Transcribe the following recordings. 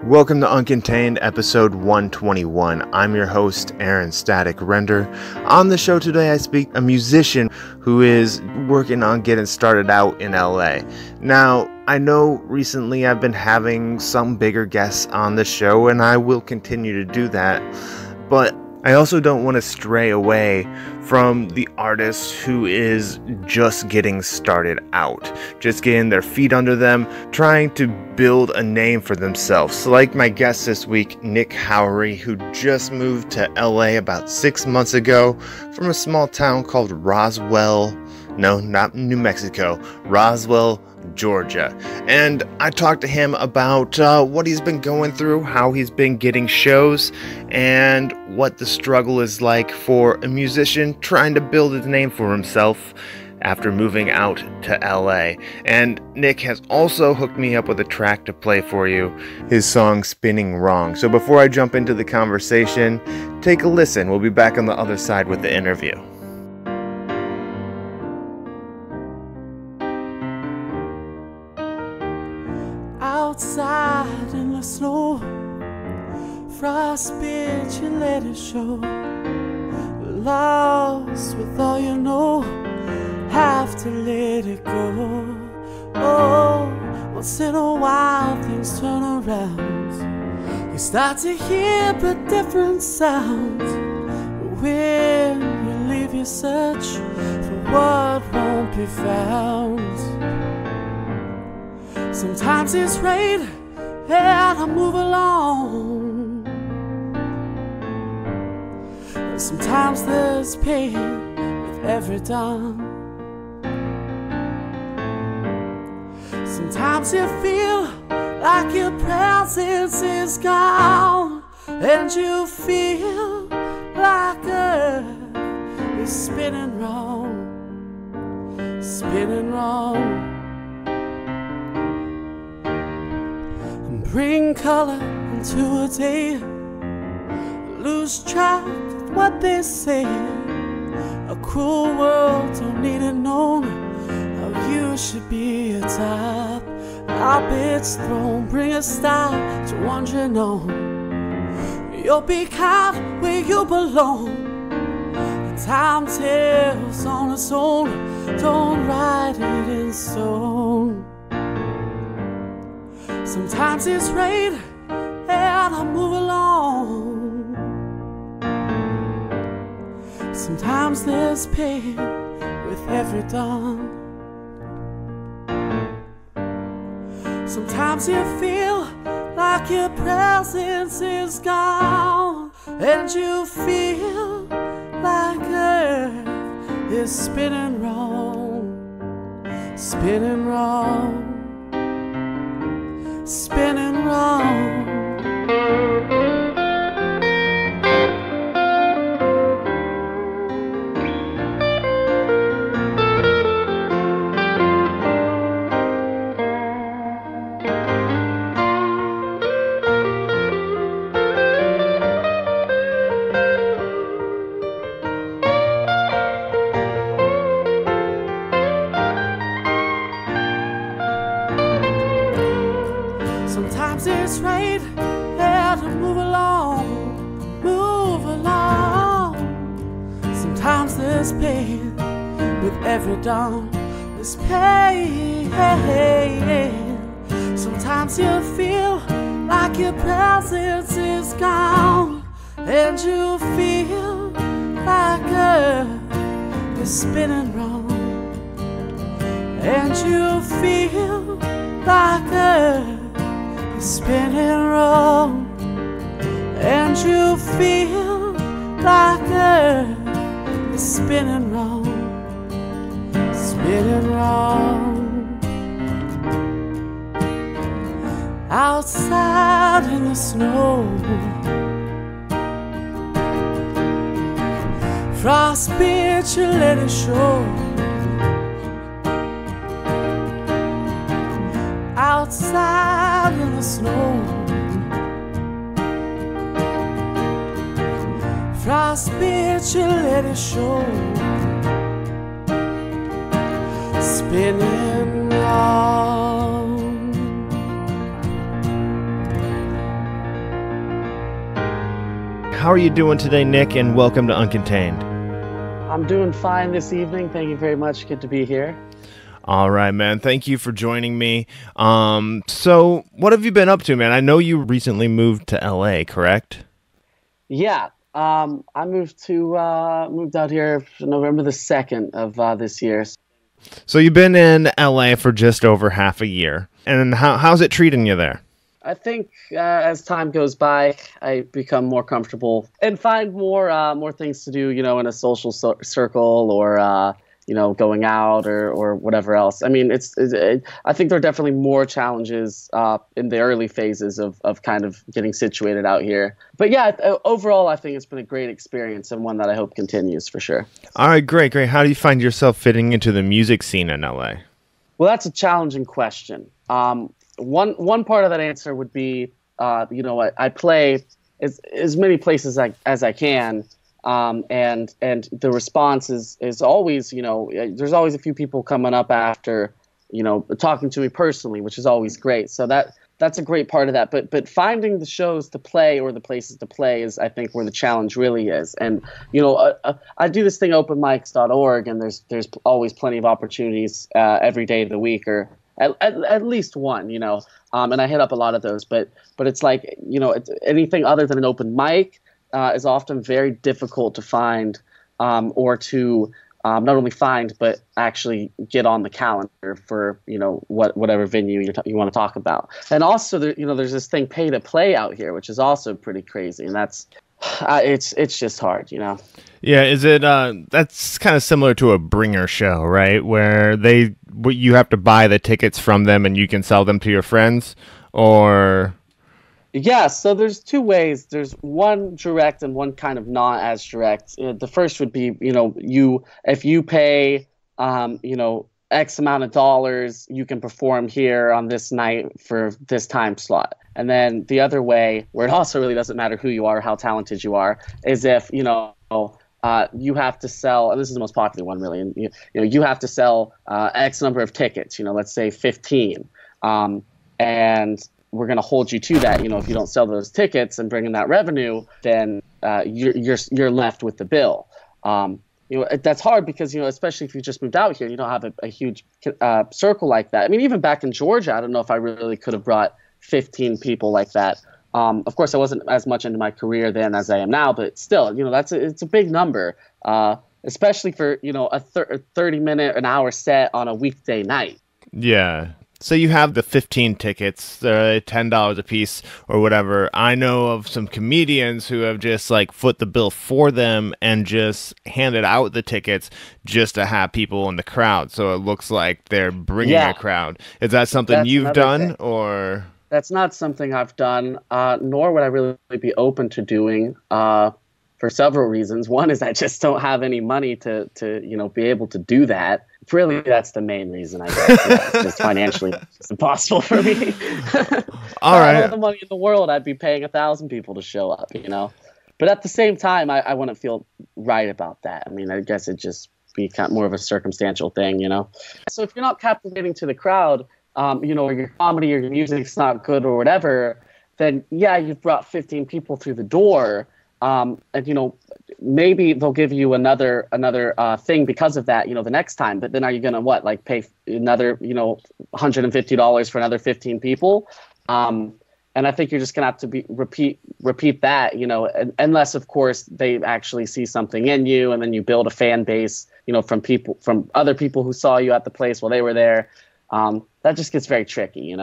Welcome to Uncontained, episode 121. I'm your host, Aaron Static Render. On the show today, I speak a musician who is working on getting started out in LA. Now, I know recently I've been having some bigger guests on the show, and I will continue to do that, but I also don't want to stray away from the artist who is just getting started out, just getting their feet under them, trying to build a name for themselves. Like my guest this week, Nick Howrey, who just moved to LA about 6 months ago from a small town called Roswell, no, not New Mexico, Roswell, Georgia. And I talked to him about what he's been going through, how he's been getting shows, and what the struggle is like for a musician trying to build a name for himself after moving out to LA. And Nick has also hooked me up with a track to play for you, his song Spinning Wrong. So before I jump into the conversation, take a listen. We'll be back on the other side with the interview. Outside in the snow, frostbite, you let it show. Lost with all you know, have to let it go. Oh, once in a while things turn around. You start to hear but different sounds. When you leave, you search for what won't be found. Sometimes it's rain and I move along. Sometimes there's pain with every dawn. Sometimes you feel like your presence is gone, and you feel like Earth is spinning wrong, spinning wrong. Bring color into a day, lose track of what they say. A cruel world don't need it known how you should be atop our bed's throne. Bring a style to wandering on. You'll be caught where you belong. The time tells on its own, don't write it in stone. Sometimes it's rain and I move along. Sometimes there's pain with every dawn. Sometimes you feel like your presence is gone, and you feel like Earth is spinning wrong, spinning wrong, spinning wrong. Sometimes it's rain and I move along, move along. Sometimes there's pain with every dawn. There's pain. Sometimes you feel like your presence is gone, and you feel like Earth is spinning wrong, and you feel like Earth spinning wrong, and you feel like Earth is spinning wrong, spinning wrong. Outside in the snow, frostbite, you let it show. Outside in the snow, frostbite, you let it show. Spinning round, How are you doing today, Nick? And welcome to Uncontained. I'm doing fine this evening. Thank you very much. Good to be here. All right, man. Thank you for joining me. So what have you been up to, man? I know you recently moved to LA, correct? Yeah. I moved out here November the 2nd of this year. So you've been in LA for just over half a year. And how's it treating you there? I think as time goes by, I become more comfortable and find more things to do, in a social circle or going out or whatever else. I mean, I think there are definitely more challenges in the early phases of kind of getting situated out here. But yeah, overall, I think it's been a great experience and one that I hope continues for sure. All right, great. How do you find yourself fitting into the music scene in LA? Well, that's a challenging question. One part of that answer would be, I play as many places as I can, and the response is always, there's always a few people coming up after, talking to me personally, which is always great. So that's a great part of that. But finding the shows to play or the places to play is, I think, where the challenge really is. And I do this thing openmics.org, and there's always plenty of opportunities every day of the week, or at least one, and I hit up a lot of those, but it's like, anything other than an open mic is often very difficult to find, or to not only find, but actually get on the calendar for, whatever venue you want to talk about. And also, there's this thing pay to play out here, which is also pretty crazy. And that's, it's just hard, Yeah, is it that's kind of similar to a bringer show, right? Where you have to buy the tickets from them and you can sell them to your friends, or yeah, so there's two ways. There's one direct and one kind of not as direct. The first would be, if you pay X amount of dollars, you can perform here on this night for this time slot. And then the other way, where it also really doesn't matter who you are, how talented you are, is if you have to sell, and this is the most popular one really, and you have to sell X number of tickets, let's say 15, and we're going to hold you to that. If you don't sell those tickets and bring in that revenue, then you're left with the bill. That's hard because, especially if you just moved out here, you don't have a huge circle like that. I mean, even back in Georgia, I don't know if I really could have brought 15 people like that. Of course, I wasn't as much into my career then as I am now, but still, it's a big number, especially for, a 30-minute, an hour set on a weekday night. Yeah. So you have the 15 tickets, $10 a piece or whatever. I know of some comedians who have just foot the bill for them and just handed out the tickets just to have people in the crowd. So it looks like they're bringing a crowd. Is that something you've done, or? That's not something I've done, nor would I really be open to doing, for several reasons. One is I just don't have any money to be able to do that. Really, that's the main reason, I guess. It's just financially it's impossible for me. All right. I had the money in the world, I'd be paying 1,000 people to show up, But at the same time, I wouldn't feel right about that. I mean, I guess it'd just be kind of more of a circumstantial thing, So if you're not captivating to the crowd, or your comedy or your music's not good or whatever, then yeah, you've brought 15 people through the door. And maybe they'll give you another thing because of that, the next time. But then are you gonna pay another $150 for another 15 people? And I think you're just gonna have to repeat that, unless of course they actually see something in you, and then you build a fan base, from other people who saw you at the place while they were there. That just gets very tricky,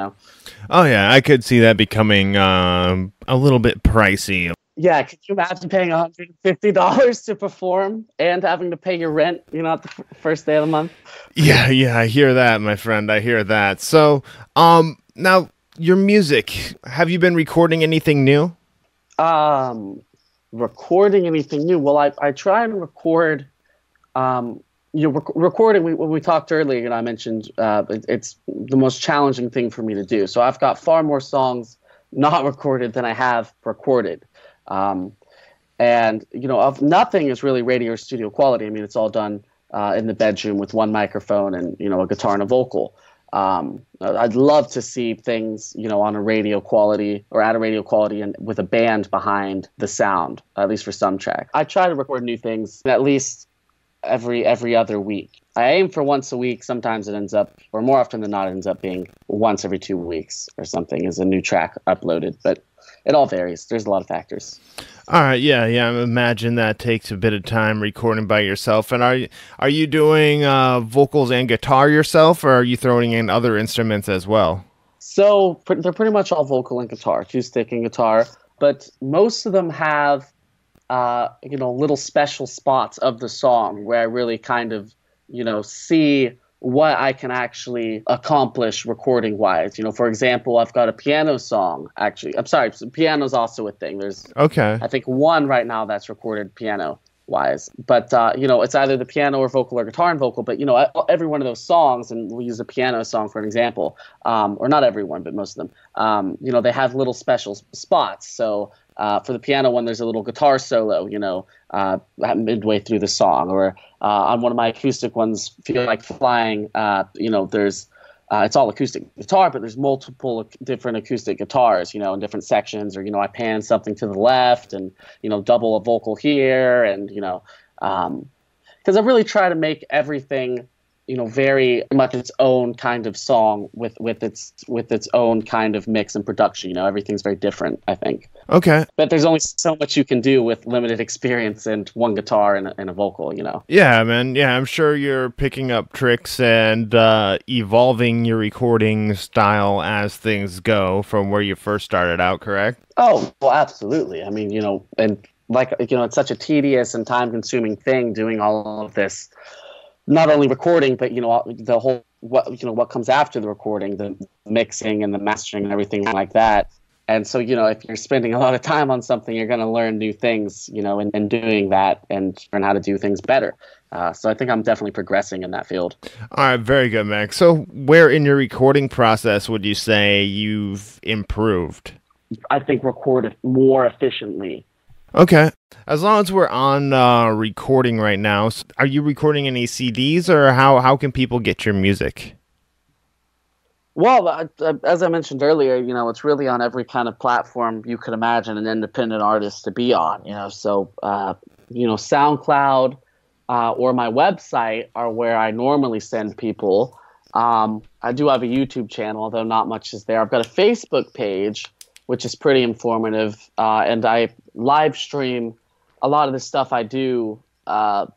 Oh yeah, I could see that becoming a little bit pricey. Yeah, could you imagine paying $150 to perform and having to pay your rent, at the first day of the month? Yeah, I hear that, my friend. I hear that. So, now your music, have you been recording anything new? Recording anything new? Well, I try and record, recording, when we talked earlier, I mentioned it's the most challenging thing for me to do. So I've got far more songs not recorded than I have recorded. And of nothing is really radio or studio quality. I mean, it's all done in the bedroom with one microphone and a guitar and a vocal. I'd love to see things, on a radio quality or at a radio quality and with a band behind the sound, at least for some track. I try to record new things at least every other week. I aim for once a week. Sometimes it ends up, or more often than not, it ends up being once every 2 weeks or something is a new track uploaded. But it all varies. There's a lot of factors. All right, yeah. I imagine that takes a bit of time recording by yourself. And are you doing vocals and guitar yourself, or are you throwing in other instruments as well? So they're pretty much all vocal and guitar, acoustic and guitar. But most of them have, little special spots of the song where I really kind of, see what I can actually accomplish recording-wise. For example, I've got a piano song, actually. I'm sorry, piano's also a thing. There's, I think, one right now that's recorded piano-wise. But, it's either the piano or vocal or guitar and vocal. But, every one of those songs, and we'll use a piano song for an example, or not everyone, but most of them, they have little special spots. So for the piano one, there's a little guitar solo, midway through the song. Or on one of my acoustic ones, Feel Like Flying, there's it's all acoustic guitar, but there's multiple different acoustic guitars, in different sections. Or, I pan something to the left and, double a vocal here. And, because I really try to make everything, very much its own kind of song with its own kind of mix and production. Everything's very different, I think. Okay. But there's only so much you can do with limited experience and one guitar and a vocal, Yeah, man. Yeah, I'm sure you're picking up tricks and evolving your recording style as things go from where you first started out, correct? Oh, well, absolutely. I mean, and like, it's such a tedious and time-consuming thing doing all of this. Not only recording, but the whole what comes after the recording, the mixing and the mastering and everything like that. And so if you're spending a lot of time on something, you're going to learn new things, in doing that and learn how to do things better. So I think I'm definitely progressing in that field. All right, very good, Max. So where in your recording process would you say you've improved? I think record more efficiently. Okay. As long as we're on recording right now, are you recording any CDs, or how can people get your music? Well, as I mentioned earlier, it's really on every kind of platform you could imagine an independent artist to be on. So SoundCloud or my website are where I normally send people. I do have a YouTube channel, although not much is there. I've got a Facebook page, which is pretty informative, and I live stream a lot of the stuff I do on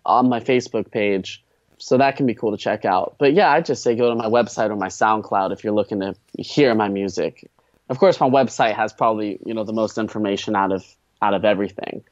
my Facebook page, so that can be cool to check out. But yeah, I'd just say go to my website or my SoundCloud if you're looking to hear my music. Of course, my website has probably the most information out of everything.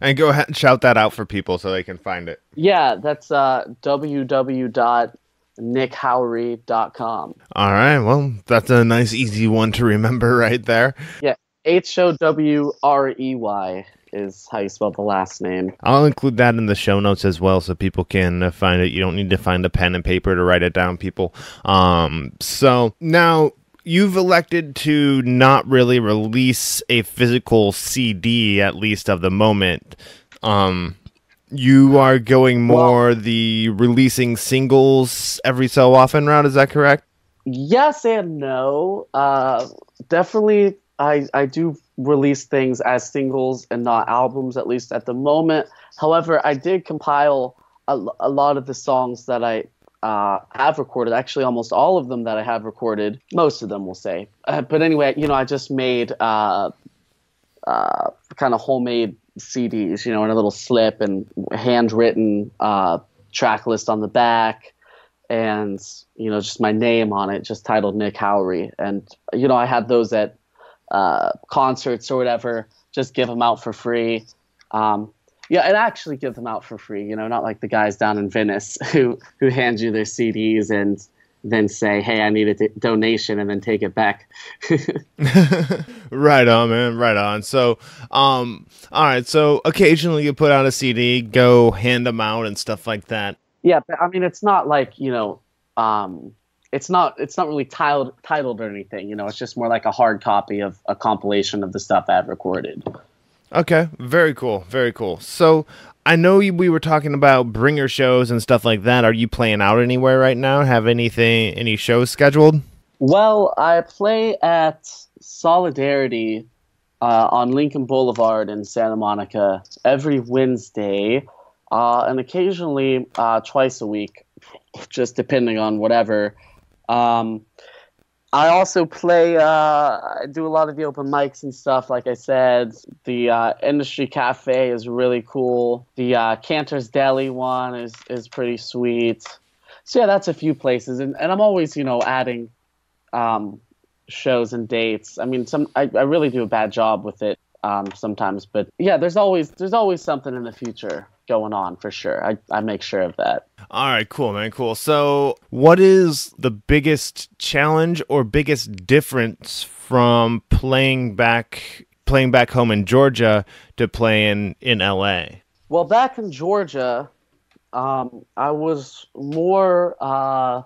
And go ahead and shout that out for people so they can find it. Yeah, that's www.nickhowrey.com. All right, well, that's a nice, easy one to remember right there. Yeah, Howrey is how you spell the last name. I'll include that in the show notes as well so people can find it. You don't need to find a pen and paper to write it down, people. So now you've elected to not really release a physical CD, at least of the moment. You are going more the releasing singles every so often route, is that correct? Yes and no. Definitely, I do release things as singles and not albums, at least at the moment. However, I did compile a lot of the songs that I have recorded, actually almost all of them that I have recorded, most of them we'll say. But anyway, I just made kind of homemade CDs, in a little slip and handwritten track list on the back, and just my name on it, just titled Nick Howrey. And I had those at concerts or whatever, just give them out for free. Yeah, and actually give them out for free, not like the guys down in Venice who hand you their CDs and then say, hey, I need a donation, and then take it back. Right on, man. Right on. So, all right. So occasionally you put out a CD, go hand them out and stuff like that. Yeah, but I mean, it's not like, it's not really titled or anything. It's just more like a hard copy of a compilation of the stuff I've recorded. Okay, very cool, very cool. So I know we were talking about bringer shows and stuff like that. Are you playing out anywhere right now? Have any shows scheduled? Well, I play at Solidarity on Lincoln Boulevard in Santa Monica every Wednesday, and occasionally twice a week, just depending on whatever. Um, I also play, I do a lot of the open mics and stuff. Like I said, the Industry Cafe is really cool. The Cantor's Deli one is pretty sweet. So yeah, that's a few places. And I'm always, adding shows and dates. I mean, I really do a bad job with it sometimes. But yeah, there's always something in the future going on for sure. I make sure of that. All right, cool, man, cool. So what is the biggest challenge or biggest difference from playing back home in Georgia to playing in LA? Well, back in Georgia, I was more, I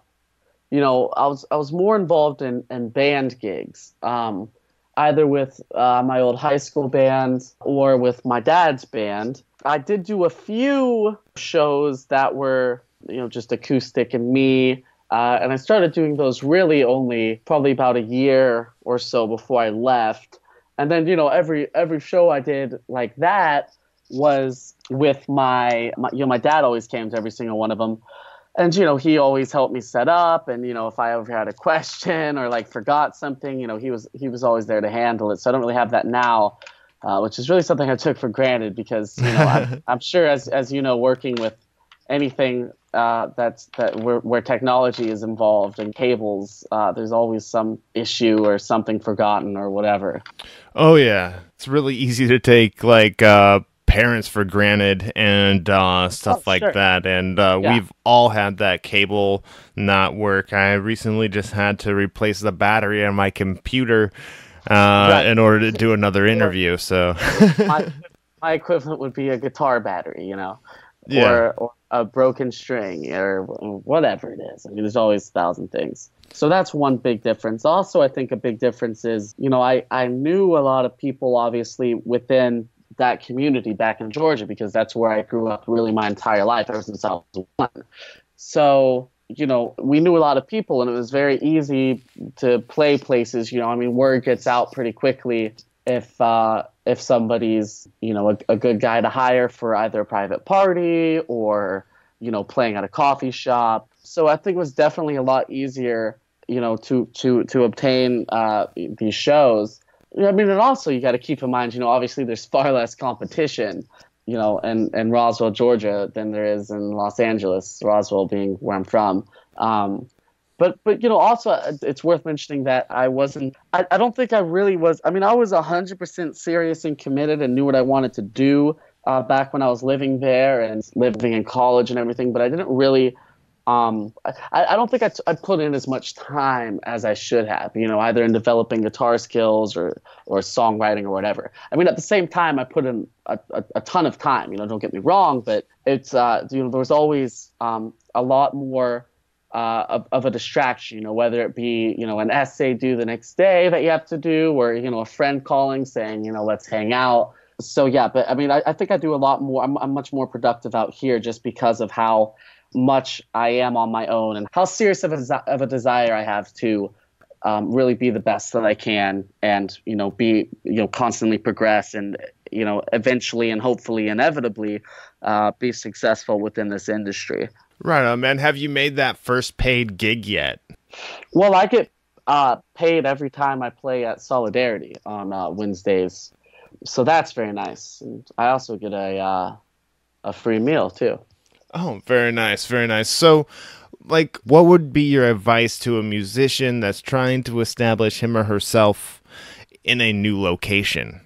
was more involved in band gigs, either with my old high school band or with my dad's band. I did do a few shows that were, just acoustic and me. And I started doing those really only probably about a year or so before I left. And then, every show I did like that was with my dad always came to every single one of them. And, he always helped me set up. And, if I ever had a question or like forgot something, he was always there to handle it. So I don't really have that now. Which is really something I took for granted because I'm sure as you know, working with anything where technology is involved and cables, there's always some issue or something forgotten or whatever. Oh yeah, it's really easy to take like parents for granted and stuff like sure. that. And we've all had that cable not work. I recently just had to replace the battery on my computer. In order to do another interview, so my equivalent would be a guitar battery, Yeah. or a broken string or whatever it is. I mean, there's always 1,000 things. So that's one big difference. Also, I think a big difference is, I knew a lot of people obviously within that community back in Georgia because that's where I grew up really my entire life ever since I was 1. So we knew a lot of people and it was very easy to play places, word gets out pretty quickly if somebody's, a good guy to hire for either a private party or, playing at a coffee shop. So I think it was definitely a lot easier, to obtain these shows. And also you got to keep in mind, obviously there's far less competition in Roswell, Georgia than there is in Los Angeles, Roswell being where I'm from. But also it's worth mentioning that I don't think I really was, I was 100% serious and committed and knew what I wanted to do back when I was living there and living in college and everything, but I didn't really, I don't think I put in as much time as I should have, either in developing guitar skills or songwriting or whatever. At the same time, I put in a ton of time, don't get me wrong, but it's, there was always a lot more of a distraction, whether it be, an essay due the next day that you have to do or, a friend calling saying, let's hang out. So, yeah, but I think I do a lot more. I'm much more productive out here just because of how much I am on my own and how serious of a desire I have to really be the best that I can and, be, constantly progress and, eventually and hopefully inevitably be successful within this industry. Right on, man. Have you made that first paid gig yet? Well, I get paid every time I play at Solidarity on Wednesdays. So that's very nice. And I also get a free meal too. Oh, very nice, very nice. So, like, what would be your advice to a musician that's trying to establish him or herself in a new location?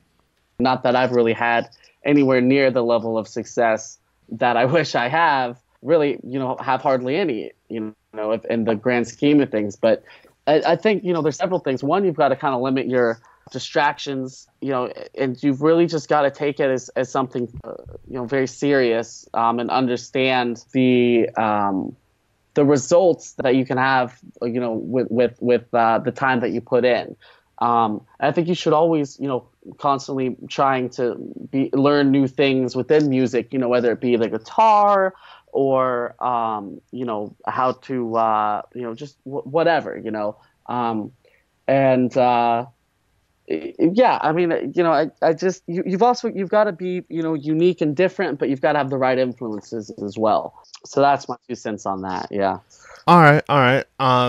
Not that I've really had anywhere near the level of success that I wish I have. Really, have hardly any, in the grand scheme of things. But I think, there's several things. One, you've got to kind of limit your distractions, and you've really just got to take it as something, very serious, and understand the results that you can have, with the time that you put in. I think you should always, constantly trying to learn new things within music, whether it be the guitar or, how to, just whatever, and, yeah, I mean, I just, you've got to be, unique and different, but you've got to have the right influences as well. So that's my 2 cents on that. Yeah. All right, all right.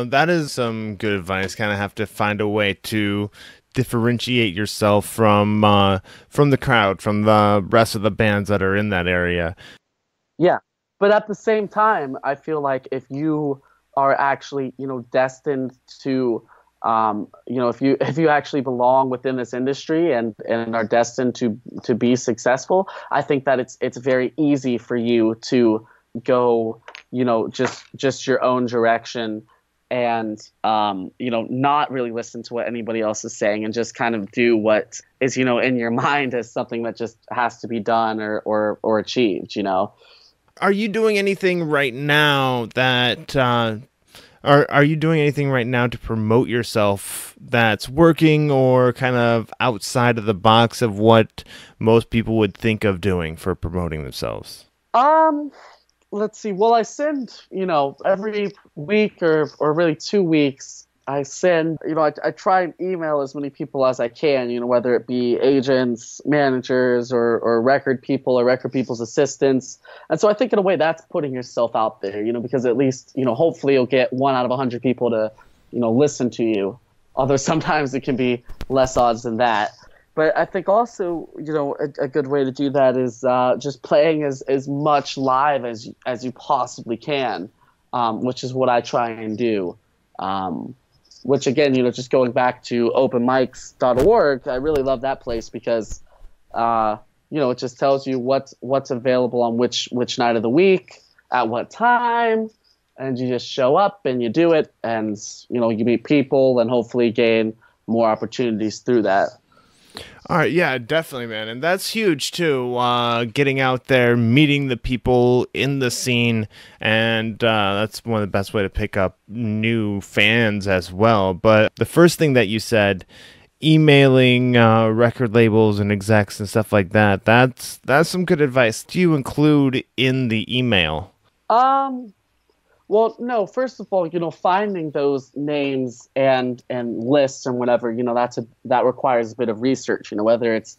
That is some good advice. Kind of have to find a way to differentiate yourself from the crowd, from the rest of the bands that are in that area. Yeah. But at the same time, I feel like if you are actually, destined to, if you actually belong within this industry and are destined to be successful, I think that it's very easy for you to go, just your own direction and, not really listen to what anybody else is saying and just kind of do what is, in your mind as something that just has to be done or achieved, Are you doing anything right now that, are you doing anything right now to promote yourself that's working or kind of outside of the box of what most people would think of doing for promoting themselves? Let's see. Well, I send, every week or really 2 weeks, I send, I try and email as many people as I can, whether it be agents, managers, or record people or record people's assistants. And so I think in a way that's putting yourself out there, because at least, hopefully you'll get 1 out of 100 people to, listen to you. Although sometimes it can be less odds than that. But I think also, a good way to do that is just playing as much live as you possibly can, which is what I try and do. Which again, just going back to openmics.org, I really love that place because, it just tells you what's available on which night of the week, at what time, and you just show up and you do it, and you meet people and hopefully gain more opportunities through that. All right, yeah, definitely, man. And that's huge, too, getting out there, meeting the people in the scene, and that's one of the best way to pick up new fans as well. But the first thing that you said, emailing record labels and execs and stuff like that, that's some good advice. Do you include in the email? Well, no, first of all, finding those names and lists and whatever, that requires a bit of research, whether it's,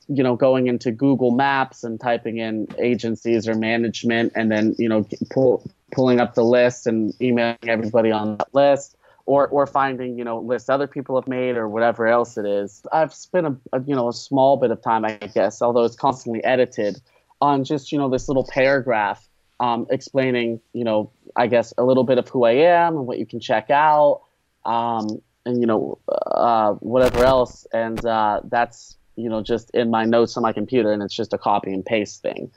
going into Google Maps and typing in agencies or management and then, pulling up the list and emailing everybody on that list or finding, lists other people have made or whatever else it is. I've spent a small bit of time, I guess, although it's constantly edited, on just, this little paragraph explaining, I guess a little bit of who I am and what you can check out, and whatever else, and that's just in my notes on my computer, and it's just a copy and paste thing.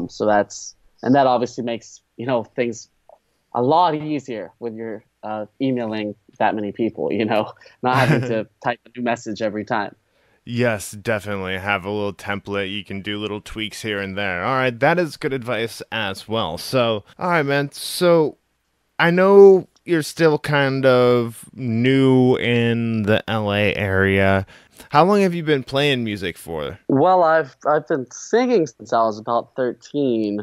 So that obviously makes things a lot easier when you're emailing that many people. Not having to type a new message every time. Yes, definitely. Have a little template. You can do little tweaks here and there. All right, that is good advice as well. So, all right, man. So, I know you're still kind of new in the LA area. How long have you been playing music for? Well, I've been singing since I was about 13,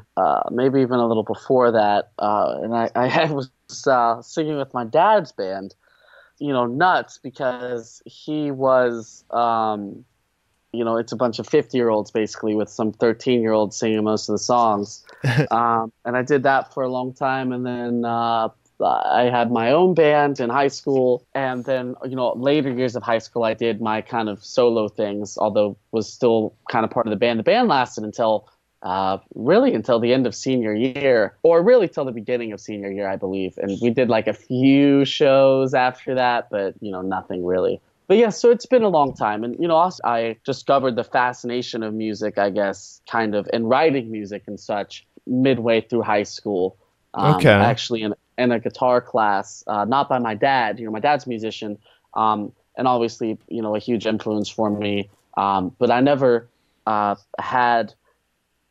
maybe even a little before that. And I was singing with my dad's band. Nuts, because he was, it's a bunch of 50-year-olds basically with some 13-year-olds singing most of the songs. And I did that for a long time. And then I had my own band in high school. And then, later years of high school, I did my kind of solo things, although was still kind of part of the band. The band lasted until the end of senior year, or really till the beginning of senior year, I believe. And we did like a few shows after that, but, nothing really. But yeah, so it's been a long time. And, also I discovered the fascination of music, I guess, kind of, and writing music and such midway through high school. Okay. Actually in a guitar class, not by my dad. My dad's a musician, and obviously, a huge influence for me. But I never had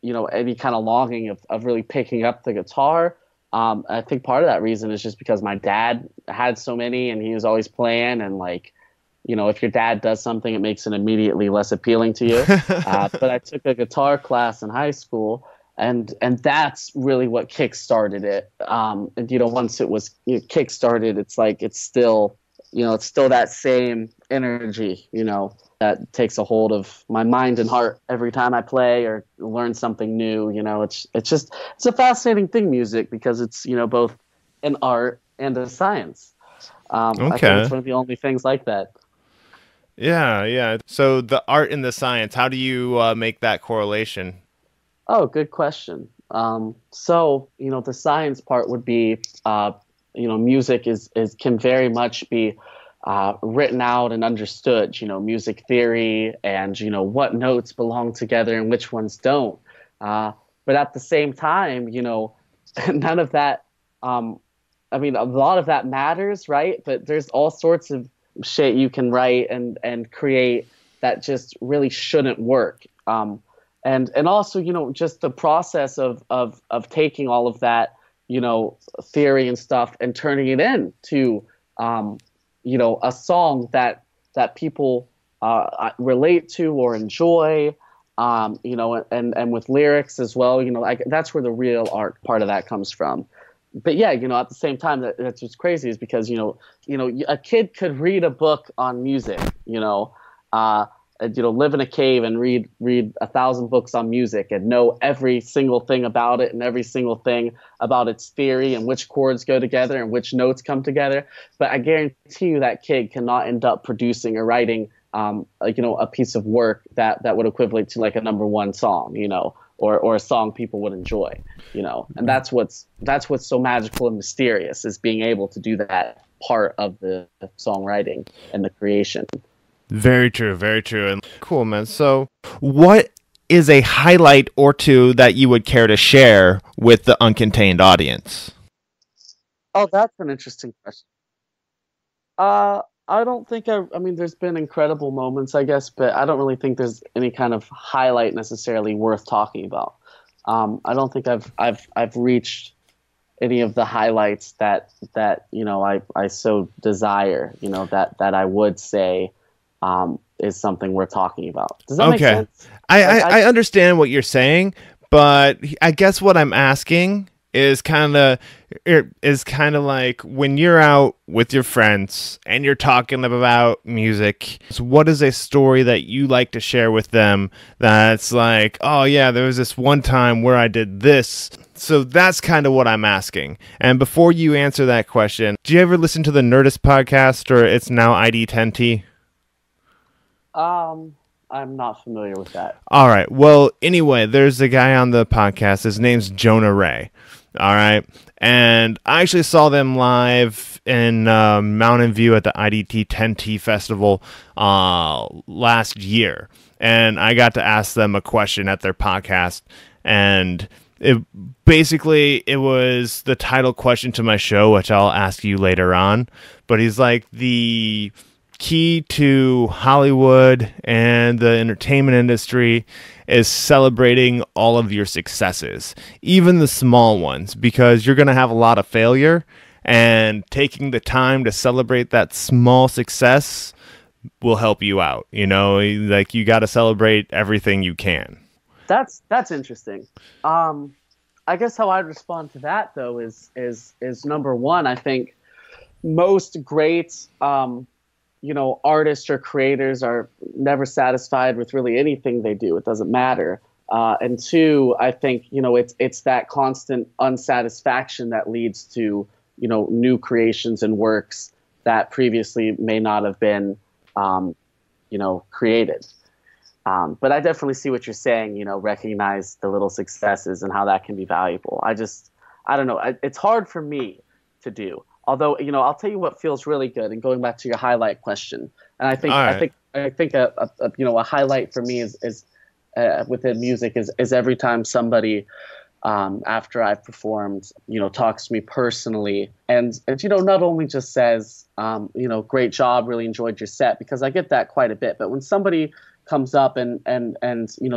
any kind of longing of really picking up the guitar. I think part of that reason is just because my dad had so many and he was always playing, and if your dad does something, it makes it immediately less appealing to you. But I took a guitar class in high school, and that's really what kick-started it. And once it was kick-started, it's like it's still that same energy, that takes a hold of my mind and heart every time I play or learn something new. It's a fascinating thing, music, because it's both an art and a science. I think it's one of the only things like that. Yeah. So the art and the science, how do you make that correlation? Oh, good question. So the science part would be, music can very much be written out and understood. Music theory and what notes belong together and which ones don't. But at the same time, none of that. A lot of that matters, right? But there's all sorts of shit you can write and create that just really shouldn't work. And also, just the process of taking all of that, theory and stuff and turning it into, a song that people relate to or enjoy, and with lyrics as well, that's where the real art part of that comes from. But yeah, at the same time, that's what's crazy is because, a kid could read a book on music, live in a cave and read 1,000 books on music and know every single thing about it and every single thing about its theory and which chords go together and which notes come together. But I guarantee you that kid cannot end up producing or writing, a piece of work that would equivalent to like a #1 song, or a song people would enjoy, and that's what's so magical and mysterious, is being able to do that part of the songwriting and the creation. Very true, very true. And cool, man. So what is a highlight or two that you would care to share with the Uncontained audience? Oh, that's an interesting question. I don't think there's been incredible moments, I guess, but I don't really think there's any kind of highlight necessarily worth talking about. I don't think I've reached any of the highlights that I so desire, that I would say is something worth talking about. Does that make sense? I understand what you're saying, but I guess what I'm asking is kind of like when you're out with your friends and you're talking about music, so what is a story that you like to share with them that's like, oh yeah, there was this one time where I did this? So that's kind of what I'm asking. And before you answer that question, do you ever listen to the Nerdist podcast, or it's now ID10T? I'm not familiar with that. All right. Well, anyway, there's a guy on the podcast. His name's Jonah Ray. All right. And I actually saw them live in Mountain View at the IDT10T Festival last year. And I got to ask them a question at their podcast. And it was the title question to my show, which I'll ask you later on. But he's like, the key to Hollywood and the entertainment industry is celebrating all of your successes, even the small ones, because you're going to have a lot of failure, and taking the time to celebrate that small success will help you out. Like, you got to celebrate everything you can. That's interesting. I guess how I'd respond to that, though, is #1, I think most great artists or creators are never satisfied with really anything they do. It doesn't matter. And 2, I think, it's that constant unsatisfaction that leads to, new creations and works that previously may not have been, created. But I definitely see what you're saying, recognize the little successes and how that can be valuable. I don't know. It's hard for me to do. Although, I'll tell you what feels really good. And going back to your highlight question, and I think a highlight for me is within music is every time somebody after I've performed, talks to me personally and not only just says, great job, really enjoyed your set, because I get that quite a bit. But when somebody comes up and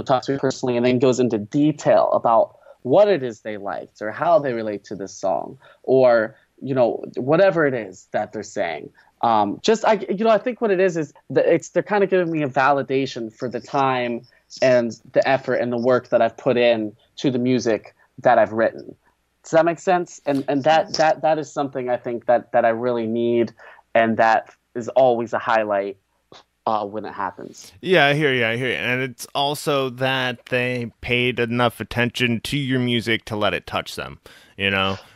talks to me personally and then goes into detail about what it is they liked or how they relate to this song, or whatever it is that they're saying. I think what it is that they're kind of giving me a validation for the time and the effort and the work that I've put in to the music that I've written. Does that make sense? And that is something I think that I really need, and that is always a highlight when it happens. Yeah, I hear you. And it's also that they paid enough attention to your music to let it touch them,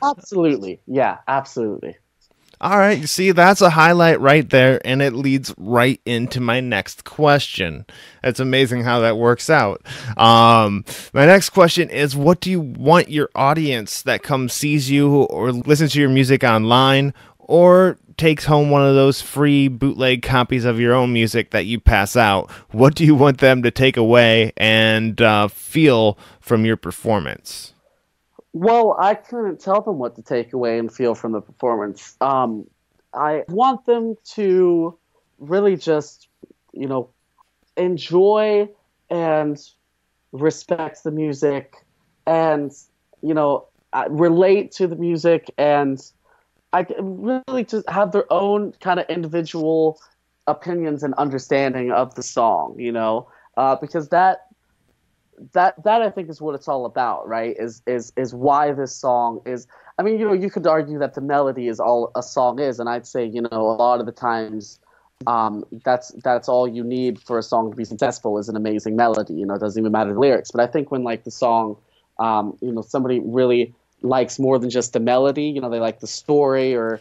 Absolutely. Yeah, absolutely. All right, you see, that's a highlight right there, and it leads right into my next question. It's amazing how that works out. My next question is, what do you want your audience that comes sees you or listens to your music online or takes home one of those free bootleg copies of your own music that you pass out? What do you want them to take away and feel from your performance? Well, I couldn't tell them what to take away and feel from the performance. I want them to really just, enjoy and respect the music and, relate to the music, and I really just have their own kind of individual opinions and understanding of the song, because that I think is what it's all about, right? Is why this song is. I mean, you could argue that the melody is all a song is, and I'd say, a lot of the times, that's all you need for a song to be successful is an amazing melody. It doesn't even matter the lyrics. But I think when the song, somebody really likes more than just the melody, they like the story or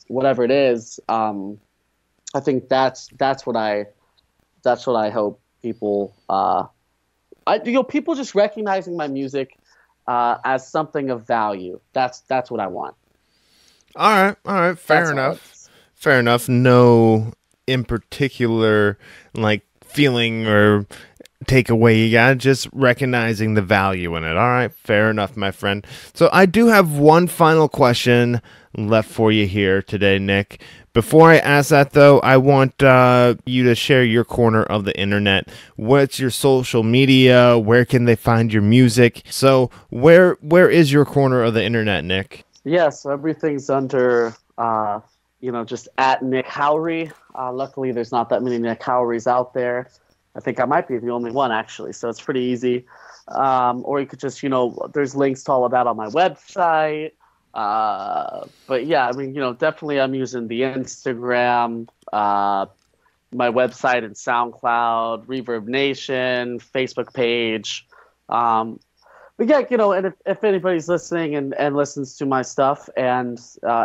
whatever it is. I think that's what I hope. People, people just recognizing my music as something of value. That's what I want. All right. Fair enough. No in particular feeling or takeaway. You got just recognizing the value in it. All right. Fair enough, my friend. So I do have one final question left for you here today, Nick. Before I ask that, though, I want you to share your corner of the internet. What's your social media? Where can they find your music? So where is your corner of the internet, Nick? Yeah, so everything's under, just at Nick Howrey. Luckily, there's not that many Nick Howreys out there. I think I might be the only one, actually, so it's pretty easy. Or you could just, there's links to all of that on my website. But yeah, I mean, definitely I'm using the Instagram, my website and SoundCloud, Reverb Nation, Facebook page. But yeah, and if anybody's listening and listens to my stuff and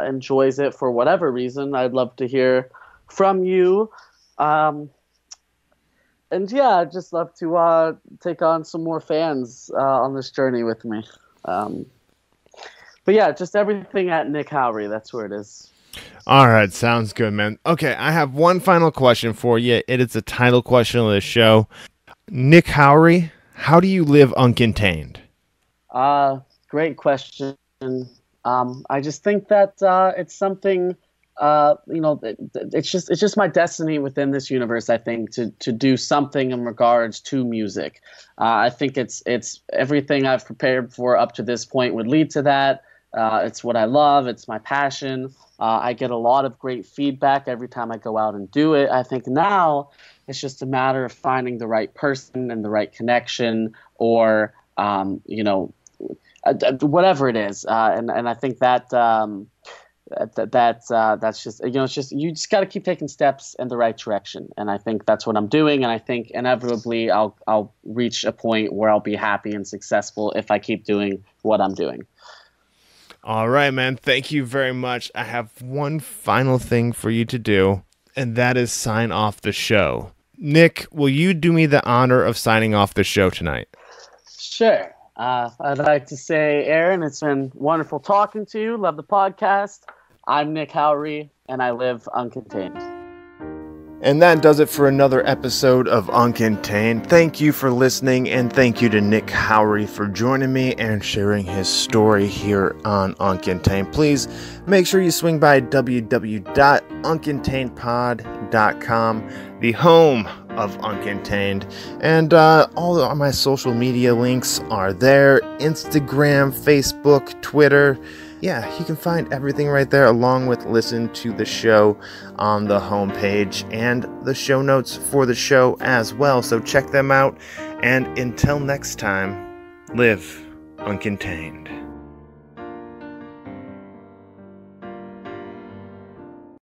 enjoys it for whatever reason, I'd love to hear from you. And yeah, I'd just love to take on some more fans on this journey with me. But yeah, just everything at Nick Howrey. That's where it is. All right. Sounds good, man. Okay. I have one final question for you. It is the title question of the show. Nick Howrey, how do you live uncontained? Great question. I just think that it's something, it's just my destiny within this universe, I think, to do something in regards to music. I think it's everything I've prepared for up to this point would lead to that. It's what I love. It's my passion. I get a lot of great feedback every time I go out and do it. I think now it's just a matter of finding the right person and the right connection, or whatever it is. And I think that's just, it's just, you just got to keep taking steps in the right direction. And I think that's what I'm doing. And I think inevitably I'll reach a point where I'll be happy and successful if I keep doing what I'm doing. All right, man. Thank you very much. I have one final thing for you to do, and that is sign off the show. Nick, will you do me the honor of signing off the show tonight? Sure. I'd like to say, Aaron, it's been wonderful talking to you. Love the podcast. I'm Nick Howrey, and I live uncontained. And that does it for another episode of Uncontained. Thank you for listening, and thank you to Nick Howrey for joining me and sharing his story here on Uncontained. Please make sure you swing by www.uncontainedpod.com, the home of Uncontained. And all of my social media links are there: Instagram, Facebook, Twitter. Yeah, you can find everything right there, along with listen to the show on the homepage and the show notes for the show as well. So check them out. And until next time, live uncontained.